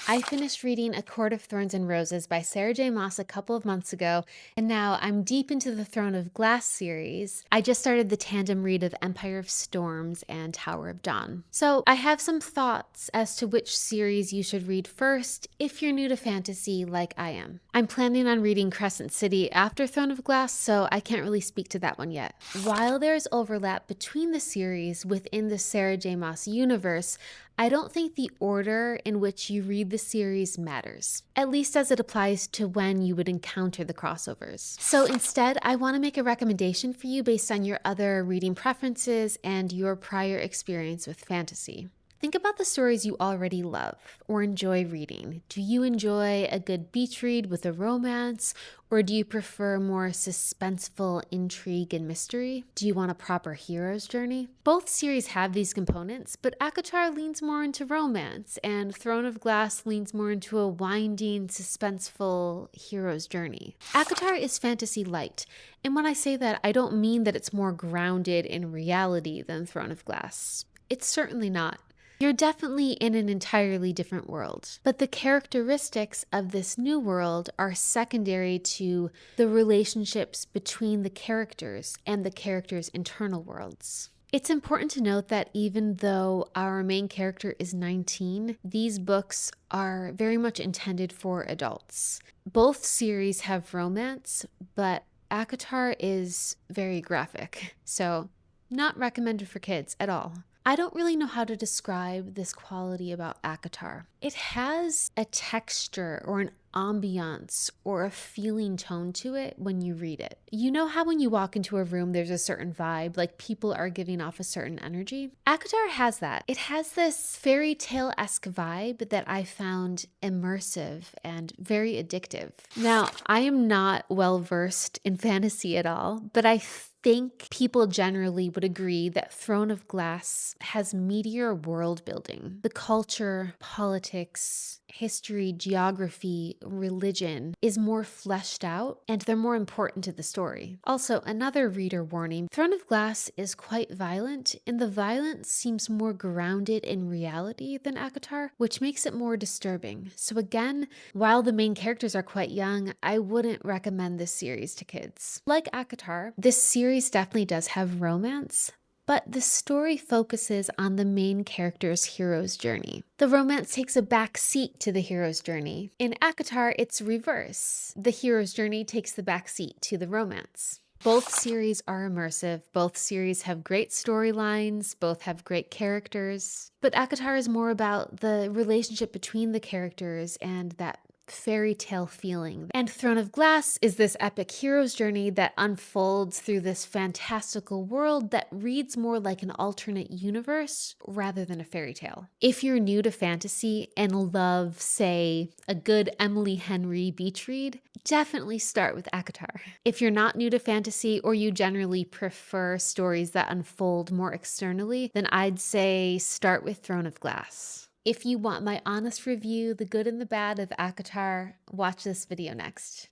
I finished reading A Court of Thorns and Roses by Sarah J. Maas a couple of months ago, and now I'm deep into the Throne of Glass series. I just started the tandem read of Empire of Storms and Tower of Dawn. So I have some thoughts as to which series you should read first if you're new to fantasy like I am. I'm planning on reading Crescent City after Throne of Glass, so I can't really speak to that one yet. While there's overlap between the series within the Sarah J. Maas universe, I don't think the order in which you read the series matters, at least as it applies to when you would encounter the crossovers. So instead, I want to make a recommendation for you based on your other reading preferences and your prior experience with fantasy. Think about the stories you already love or enjoy reading. Do you enjoy a good beach read with a romance, or do you prefer more suspenseful intrigue and mystery? Do you want a proper hero's journey? Both series have these components, but ACOTAR leans more into romance, and Throne of Glass leans more into a winding, suspenseful hero's journey. ACOTAR is fantasy light, and when I say that, I don't mean that it's more grounded in reality than Throne of Glass. It's certainly not. You're definitely in an entirely different world, but the characteristics of this new world are secondary to the relationships between the characters and the characters' internal worlds. It's important to note that even though our main character is 19, these books are very much intended for adults. Both series have romance, but ACOTAR is very graphic, so not recommended for kids at all. I don't really know how to describe this quality about ACOTAR. It has a texture or an ambiance or a feeling tone to it when you read it. You know how when you walk into a room, there's a certain vibe, like people are giving off a certain energy? ACOTAR has that. It has this fairy tale-esque vibe that I found immersive and very addictive. Now, I am not well versed in fantasy at all, but I think people generally would agree that Throne of Glass has meatier world building. The culture, politics, history, geography, religion is more fleshed out, and they're more important to the story. Also, another reader warning, Throne of Glass is quite violent, and the violence seems more grounded in reality than ACOTAR, which makes it more disturbing. So again, while the main characters are quite young, I wouldn't recommend this series to kids. Like ACOTAR, this series definitely does have romance, but the story focuses on the main character's hero's journey. The romance takes a back seat to the hero's journey. In ACOTAR, it's reverse. The hero's journey takes the back seat to the romance. Both series are immersive, both series have great storylines, both have great characters, but ACOTAR is more about the relationship between the characters and that fairy tale feeling. And Throne of Glass is this epic hero's journey that unfolds through this fantastical world that reads more like an alternate universe rather than a fairy tale. If you're new to fantasy and love, say, a good Emily Henry beach read, definitely start with ACOTAR. If you're not new to fantasy or you generally prefer stories that unfold more externally, then I'd say start with Throne of Glass. If you want my honest review, the good and the bad of ACOTAR, watch this video next.